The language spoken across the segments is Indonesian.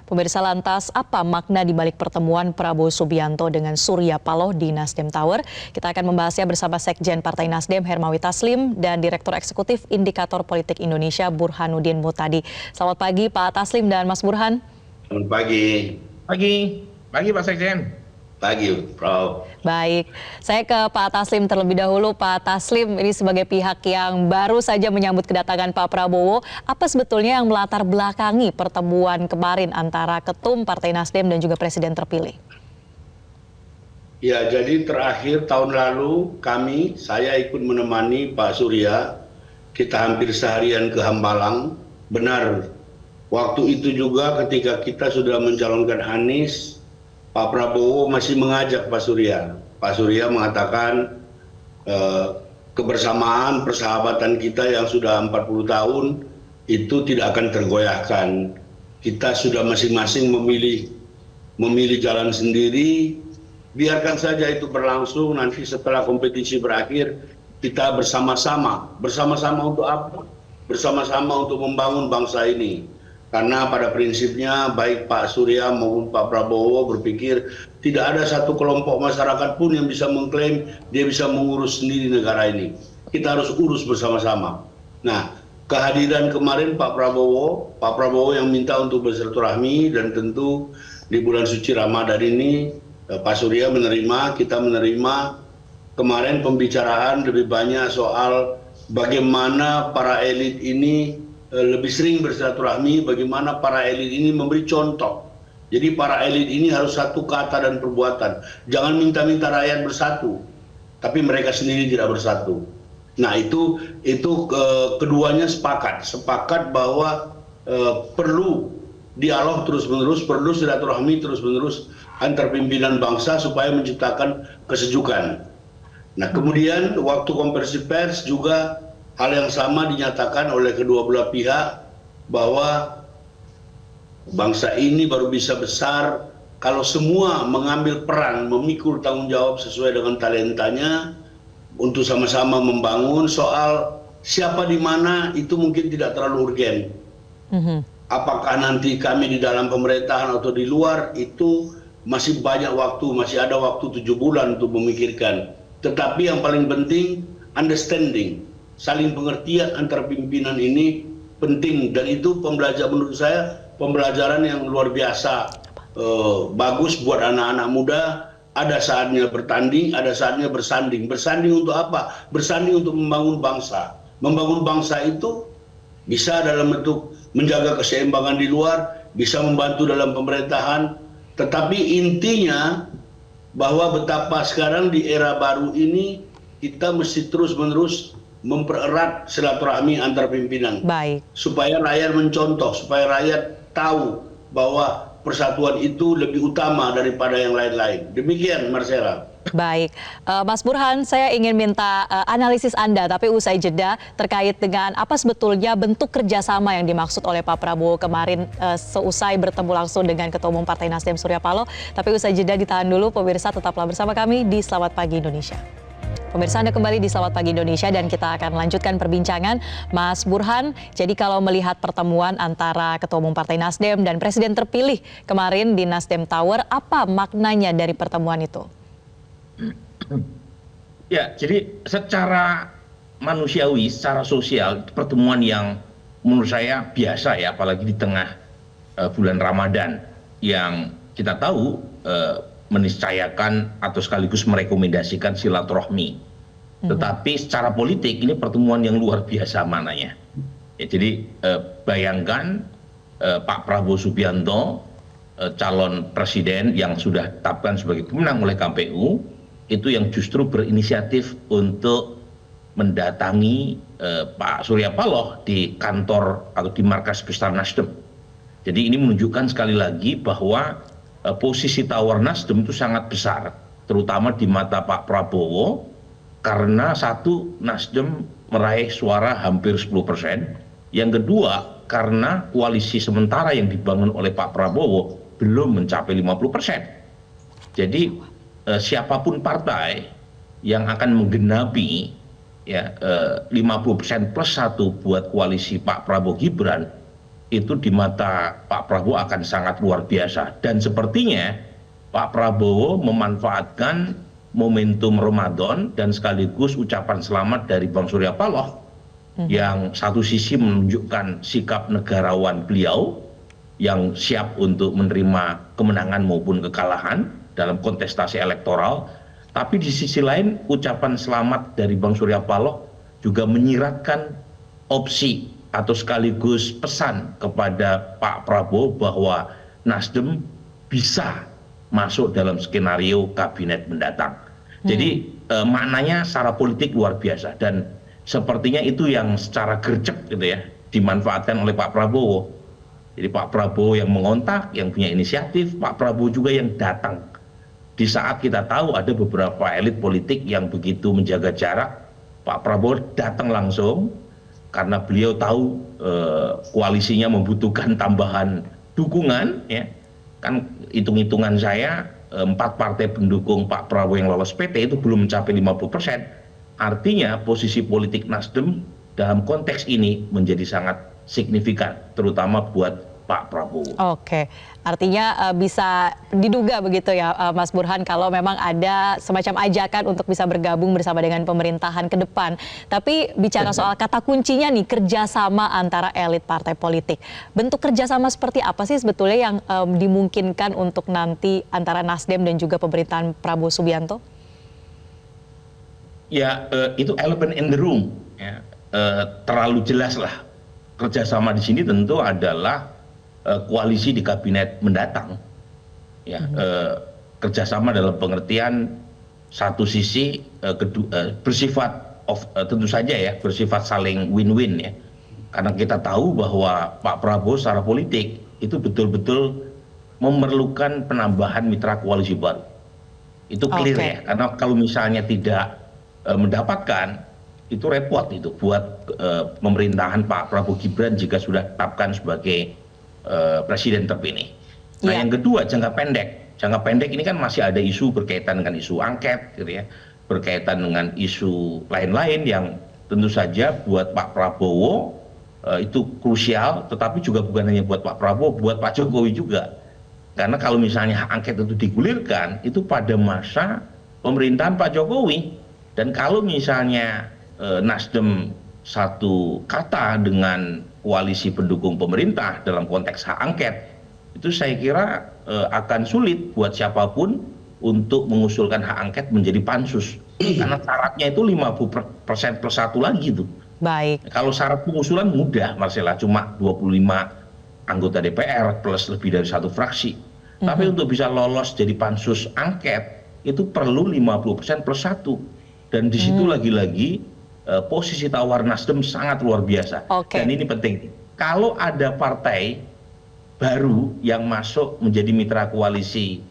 Pemirsa, lantas apa makna di balik pertemuan Prabowo Subianto dengan Surya Paloh di Nasdem Tower? Kita akan membahasnya bersama Sekjen Partai Nasdem Hermawi Taslim dan Direktur Eksekutif Indikator Politik Indonesia Burhanuddin Muhtadi. Selamat pagi Pak Taslim dan Mas Burhan. Selamat pagi. Pagi Pak Sekjen. Pagi, Prof. Baik, saya ke Pak Taslim terlebih dahulu. Pak Taslim, ini sebagai pihak yang baru saja menyambut kedatangan Pak Prabowo, apa sebetulnya yang melatar belakangi pertemuan kemarin antara Ketum Partai Nasdem dan juga Presiden terpilih? Ya, jadi terakhir tahun lalu saya ikut menemani Pak Surya. Kita hampir seharian ke Hambalang. Benar, waktu itu juga ketika kita sudah mencalonkan Anies, Pak Prabowo masih mengajak Pak Surya. Pak Surya mengatakan kebersamaan, persahabatan kita yang sudah 40 tahun itu tidak akan tergoyahkan. Kita sudah masing-masing memilih jalan sendiri. Biarkan saja itu berlangsung, nanti setelah kompetisi berakhir kita bersama-sama. Bersama-sama untuk apa? Bersama-sama untuk membangun bangsa ini. Karena pada prinsipnya baik Pak Surya maupun Pak Prabowo berpikir tidak ada satu kelompok masyarakat pun yang bisa mengklaim dia bisa mengurus sendiri negara ini. Kita harus urus bersama-sama. Nah, kehadiran kemarin Pak Prabowo yang minta untuk bersilaturahmi, dan tentu di bulan suci Ramadan ini Pak Surya menerima, kita menerima. Kemarin pembicaraan lebih banyak soal bagaimana para elit ini lebih sering bersilaturahmi, bagaimana para elit ini memberi contoh. Jadi para elit ini harus satu kata dan perbuatan. Jangan minta-minta rakyat bersatu, tapi mereka sendiri tidak bersatu. Nah itu keduanya sepakat bahwa perlu dialog terus-menerus, perlu silaturahmi terus-menerus antar pimpinan bangsa supaya menciptakan kesejukan. Nah kemudian waktu konversi pers juga hal yang sama dinyatakan oleh kedua belah pihak bahwa bangsa ini baru bisa besar kalau semua mengambil peran, memikul tanggung jawab sesuai dengan talentanya untuk sama-sama membangun. Soal siapa di mana itu mungkin tidak terlalu urgen. Apakah nanti kami di dalam pemerintahan atau di luar, itu masih banyak waktu, masih ada waktu 7 bulan untuk memikirkan. Tetapi yang paling penting understanding, saling pengertian antar pimpinan ini penting, dan itu menurut saya pembelajaran yang luar biasa, bagus buat anak-anak muda. Ada saatnya bertanding, ada saatnya bersanding. Bersanding untuk apa? Bersanding untuk membangun bangsa. Membangun bangsa itu bisa dalam bentuk menjaga keseimbangan di luar, bisa membantu dalam pemerintahan, tetapi intinya bahwa betapa sekarang di era baru ini kita mesti terus-menerus mempererat silaturahmi antar pimpinan. Baik. Supaya rakyat mencontoh, supaya rakyat tahu bahwa persatuan itu lebih utama daripada yang lain-lain. Demikian, Marcella. Baik, Mas Burhan, saya ingin minta analisis Anda, tapi usai jeda terkait dengan apa sebetulnya bentuk kerjasama yang dimaksud oleh Pak Prabowo kemarin seusai bertemu langsung dengan Ketua Umum Partai Nasdem Surya Paloh. Tapi usai jeda ditahan dulu, pemirsa tetaplah bersama kami di Selamat Pagi Indonesia. Pemirsa, Anda kembali di Selamat Pagi Indonesia dan kita akan lanjutkan perbincangan. Mas Burhan, jadi kalau melihat pertemuan antara Ketua Umum Partai Nasdem dan Presiden terpilih kemarin di Nasdem Tower, apa maknanya dari pertemuan itu? Ya, jadi secara manusiawi, secara sosial, pertemuan yang menurut saya biasa ya, apalagi di tengah bulan Ramadan yang kita tahu meniscayakan atau sekaligus merekomendasikan silaturahmi. Tetapi secara politik ini pertemuan yang luar biasa mananya. Ya, jadi bayangkan Pak Prabowo Subianto, calon presiden yang sudah ditetapkan sebagai pemenang oleh KPU, itu yang justru berinisiatif untuk mendatangi Pak Surya Paloh di kantor atau di markas besar Nasdem. Jadi ini menunjukkan sekali lagi bahwa posisi tawar Nasdem itu sangat besar, terutama di mata Pak Prabowo, karena satu, Nasdem meraih suara hampir 10%, yang kedua karena koalisi sementara yang dibangun oleh Pak Prabowo belum mencapai 50%. Jadi siapapun partai yang akan menggenapi ya 50% plus 1 buat koalisi Pak Prabowo Gibran, itu di mata Pak Prabowo akan sangat luar biasa. Dan sepertinya Pak Prabowo memanfaatkan momentum Ramadan dan sekaligus ucapan selamat dari Bang Surya Paloh yang satu sisi menunjukkan sikap negarawan beliau yang siap untuk menerima kemenangan maupun kekalahan dalam kontestasi elektoral. Tapi di sisi lain ucapan selamat dari Bang Surya Paloh juga menyiratkan opsi atau sekaligus pesan kepada Pak Prabowo bahwa Nasdem bisa masuk dalam skenario kabinet mendatang. Jadi maknanya secara politik luar biasa dan sepertinya itu yang secara gercep gitu ya dimanfaatkan oleh Pak Prabowo. Jadi Pak Prabowo yang mengontak, yang punya inisiatif, Pak Prabowo juga yang datang. Di saat kita tahu ada beberapa elit politik yang begitu menjaga jarak, Pak Prabowo datang langsung karena beliau tahu koalisinya membutuhkan tambahan dukungan, ya. Kan hitung-hitungan saya 4 partai pendukung Pak Prabowo yang lolos PT itu belum mencapai 50%. Artinya posisi politik Nasdem dalam konteks ini menjadi sangat signifikan, terutama buat Pak Prabowo. Oke, artinya bisa diduga begitu ya Mas Burhan kalau memang ada semacam ajakan untuk bisa bergabung bersama dengan pemerintahan ke depan. Tapi bicara soal kata kuncinya nih, kerjasama antara elit partai politik. Bentuk kerjasama seperti apa sih sebetulnya yang dimungkinkan untuk nanti antara Nasdem dan juga pemerintahan Prabowo Subianto? Ya, itu elephant in the room. Ya. Terlalu jelas lah. Kerjasama di sini tentu adalah koalisi di kabinet mendatang, ya. Kerjasama dalam pengertian satu sisi bersifat tentu saja ya bersifat saling win-win ya, karena kita tahu bahwa Pak Prabowo secara politik itu betul-betul memerlukan penambahan mitra koalisi baru. Itu clear ya, karena kalau misalnya tidak mendapatkan itu repot itu buat pemerintahan Pak Prabowo Gibran jika sudah ditetapkan sebagai presiden terpilih. Nah, yang kedua jangka pendek. Jangka pendek ini kan masih ada isu berkaitan dengan isu angket, gitu ya, berkaitan dengan isu lain-lain yang tentu saja buat Pak Prabowo itu krusial, tetapi juga bukan hanya buat Pak Prabowo, buat Pak Jokowi juga. Karena kalau misalnya hak angket itu digulirkan, itu pada masa pemerintahan Pak Jokowi. Dan kalau misalnya Nasdem satu kata dengan koalisi pendukung pemerintah dalam konteks hak angket, itu saya kira akan sulit buat siapapun untuk mengusulkan hak angket menjadi pansus. Karena syaratnya itu 50% plus 1 lagi tuh. Baik. Kalau syarat pengusulan mudah, Marcella, cuma 25 anggota DPR plus lebih dari 1 fraksi. Tapi untuk bisa lolos jadi pansus angket, itu perlu 50% plus 1. Dan di situ lagi-lagi posisi tawar Nasdem sangat luar biasa. Dan ini penting. Kalau ada partai baru yang masuk menjadi mitra koalisi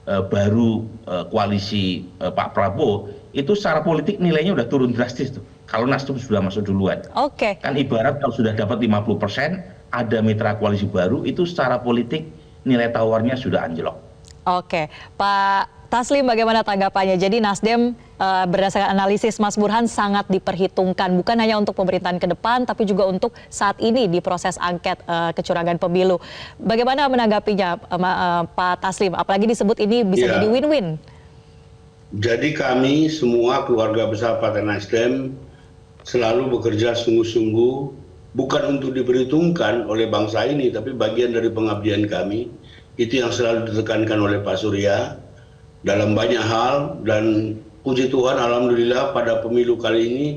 baru koalisi Pak Prabowo, itu secara politik nilainya udah turun drastis tuh. Kalau Nasdem sudah masuk duluan. Kan ibarat kalau sudah dapat 50%, ada mitra koalisi baru, itu secara politik nilai tawarnya sudah anjlok. Pak Taslim, bagaimana tanggapannya? Jadi Nasdem berdasarkan analisis Mas Burhan sangat diperhitungkan bukan hanya untuk pemerintahan ke depan tapi juga untuk saat ini di proses angket kecurangan pemilu. Bagaimana menanggapinya Pak Taslim? Apalagi disebut ini bisa jadi win-win. Jadi kami semua keluarga besar Partai Nasdem selalu bekerja sungguh-sungguh bukan untuk diperhitungkan oleh bangsa ini tapi bagian dari pengabdian kami. Itu yang selalu ditekankan oleh Pak Surya dalam banyak hal, dan puji Tuhan alhamdulillah pada pemilu kali ini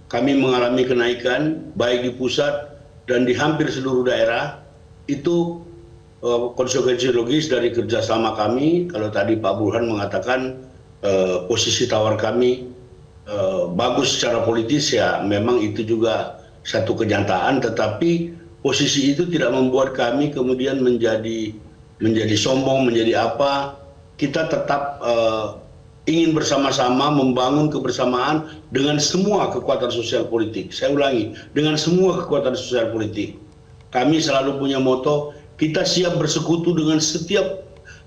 kami mengalami kenaikan baik di pusat dan di hampir seluruh daerah. Itu konsekuensi logis dari kerjasama kami. Kalau tadi Pak Burhan mengatakan posisi tawar kami bagus secara politis, ya memang itu juga satu kenyataan, tetapi posisi itu tidak membuat kami kemudian menjadi sombong, menjadi apa. Kita tetap ingin bersama-sama membangun kebersamaan dengan semua kekuatan sosial politik. Saya ulangi, dengan semua kekuatan sosial politik. Kami selalu punya moto, kita siap bersekutu dengan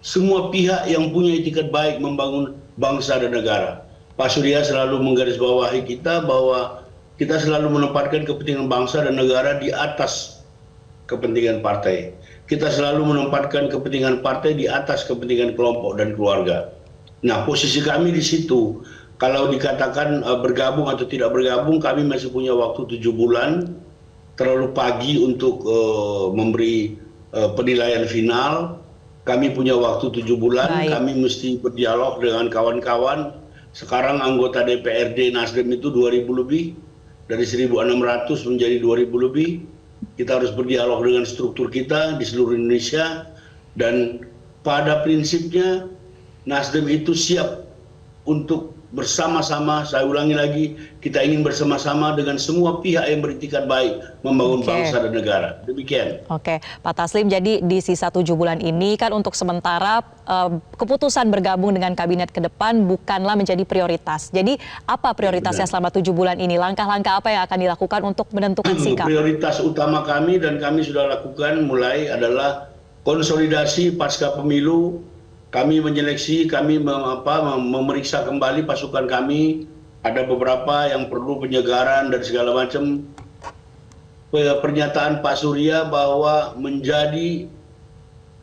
semua pihak yang punya itikat baik membangun bangsa dan negara. Pak Surya selalu menggarisbawahi kita bahwa kita selalu menempatkan kepentingan bangsa dan negara di atas kepentingan partai. Kita selalu menempatkan kepentingan partai di atas kepentingan kelompok dan keluarga. Nah, posisi kami di situ. Kalau dikatakan bergabung atau tidak bergabung, kami masih punya waktu 7 bulan. Terlalu pagi untuk memberi penilaian final. Kami punya waktu 7 bulan. Baik. Kami mesti berdialog dengan kawan-kawan. Sekarang anggota DPRD Nasdem itu 2.000 lebih. Dari 1.600 menjadi 2.000 lebih. Kita harus berdialog dengan struktur kita di seluruh Indonesia. Dan pada prinsipnya Nasdem itu siap untuk bersama-sama, saya ulangi lagi, kita ingin bersama-sama dengan semua pihak yang beritikat baik membangun bangsa dan negara. Demikian. Oke, Pak Taslim, jadi di sisa 7 bulan ini kan untuk sementara keputusan bergabung dengan kabinet ke depan bukanlah menjadi prioritas. Jadi apa prioritasnya selama 7 bulan ini? Langkah-langkah apa yang akan dilakukan untuk menentukan sikap? Prioritas utama kami dan kami sudah lakukan mulai adalah konsolidasi pasca pemilu. Kami menyeleksi, kami memeriksa kembali pasukan kami. Ada beberapa yang perlu penyegaran dan segala macam. Pernyataan Pak Surya bahwa menjadi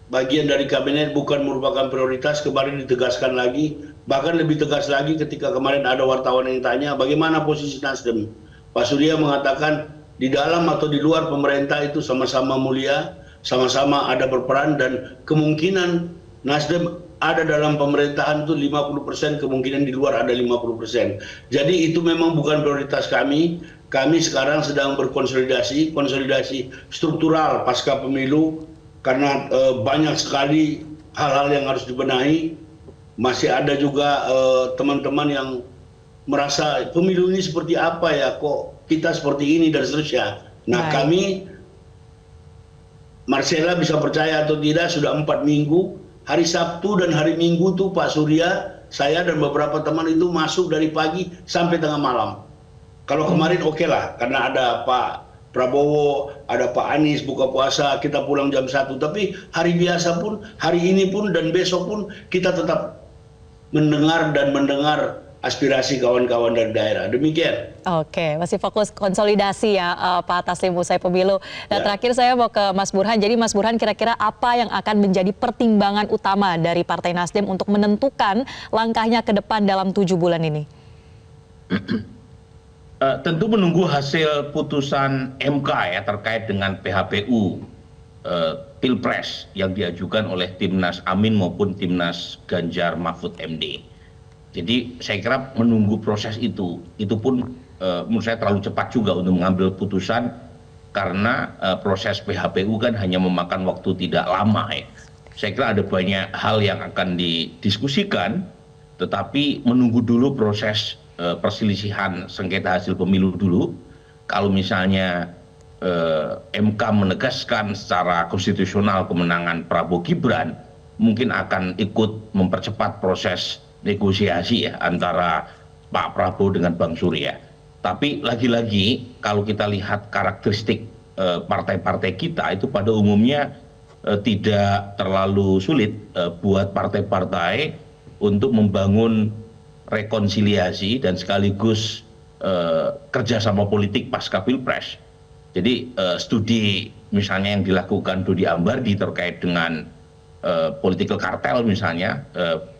bagian dari kabinet bukan merupakan prioritas, kemarin ditegaskan lagi. Bahkan lebih tegas lagi ketika kemarin ada wartawan yang tanya bagaimana posisi Nasdem. Pak Surya mengatakan di dalam atau di luar pemerintah itu sama-sama mulia, sama-sama ada berperan, dan kemungkinan Nasdem ada dalam pemerintahan itu 50%, kemungkinan di luar ada 50%. Jadi itu memang bukan prioritas kami. Kami sekarang sedang berkonsolidasi, konsolidasi struktural pasca pemilu, karena banyak sekali hal-hal yang harus dibenahi. Masih ada juga teman-teman yang merasa pemilu ini seperti apa ya, kok kita seperti ini dan seterusnya. Nah, kami, Marcella bisa percaya atau tidak, sudah 4 minggu, hari Sabtu dan hari Minggu tuh Pak Surya, saya dan beberapa teman itu masuk dari pagi sampai tengah malam. Kalau kemarin oke lah, karena ada Pak Prabowo, ada Pak Anies buka puasa, kita pulang jam 1. Tapi hari biasa pun, hari ini pun dan besok pun kita tetap mendengar aspirasi kawan-kawan dari daerah. Demikian. Oke, masih fokus konsolidasi ya Pak Taslim usai pemilu. Dan terakhir saya mau ke Mas Burhan. Jadi Mas Burhan, kira-kira apa yang akan menjadi pertimbangan utama dari Partai Nasdem untuk menentukan langkahnya ke depan dalam 7 bulan ini? Tentu menunggu hasil putusan MK ya terkait dengan PHPU Pilpres yang diajukan oleh Timnas Amin maupun Timnas Ganjar Mahfud MD. Jadi saya kira menunggu proses itu pun menurut saya terlalu cepat juga untuk mengambil putusan, karena proses PHPU kan hanya memakan waktu tidak lama ya. Saya kira ada banyak hal yang akan didiskusikan, tetapi menunggu dulu proses perselisihan sengketa hasil pemilu dulu. Kalau misalnya MK menegaskan secara konstitusional kemenangan Prabowo Gibran, mungkin akan ikut mempercepat proses negosiasi ya antara Pak Prabowo dengan Bang Surya. Tapi lagi-lagi kalau kita lihat karakteristik partai-partai kita itu pada umumnya tidak terlalu sulit buat partai-partai untuk membangun rekonsiliasi dan sekaligus kerjasama politik pasca Pilpres. Jadi studi misalnya yang dilakukan Dodi Ambardi terkait dengan political cartel misalnya,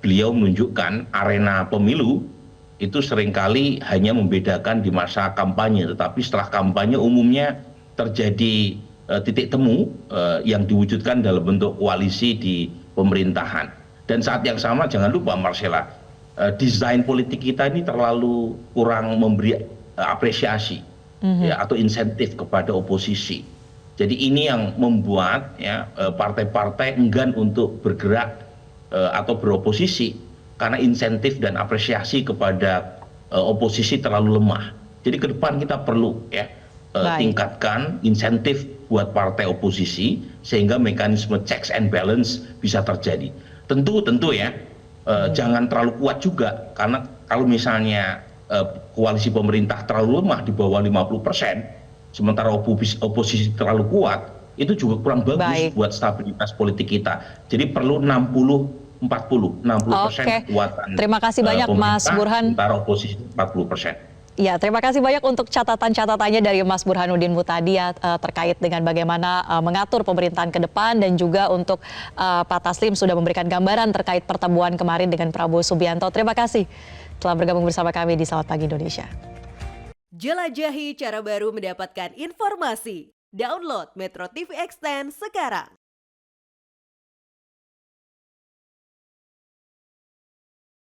beliau menunjukkan arena pemilu itu seringkali hanya membedakan di masa kampanye, tetapi setelah kampanye umumnya terjadi titik temu yang diwujudkan dalam bentuk koalisi di pemerintahan. Dan saat yang sama jangan lupa Marcella, desain politik kita ini terlalu kurang memberi apresiasi ya, atau insentif kepada oposisi. Jadi ini yang membuat ya partai-partai enggan untuk bergerak atau beroposisi karena insentif dan apresiasi kepada oposisi terlalu lemah. Jadi ke depan kita perlu ya tingkatkan insentif buat partai oposisi sehingga mekanisme checks and balance bisa terjadi. Tentu ya jangan terlalu kuat juga, karena kalau misalnya koalisi pemerintah terlalu lemah di bawah 50%, sementara oposisi terlalu kuat, itu juga kurang bagus buat stabilitas politik kita. Jadi perlu 60-40, 60% kekuatan Terima kasih banyak Mas Burhan. sementara oposisi 40%. Ya, terima kasih banyak untuk catatan-catatannya dari Mas Burhanuddin Mutadi ya, terkait dengan bagaimana mengatur pemerintahan ke depan, dan juga untuk Pak Taslim sudah memberikan gambaran terkait pertemuan kemarin dengan Prabowo Subianto. Terima kasih telah bergabung bersama kami di Selamat Pagi Indonesia. Jelajahi cara baru mendapatkan informasi. Download Metro TV Extend sekarang.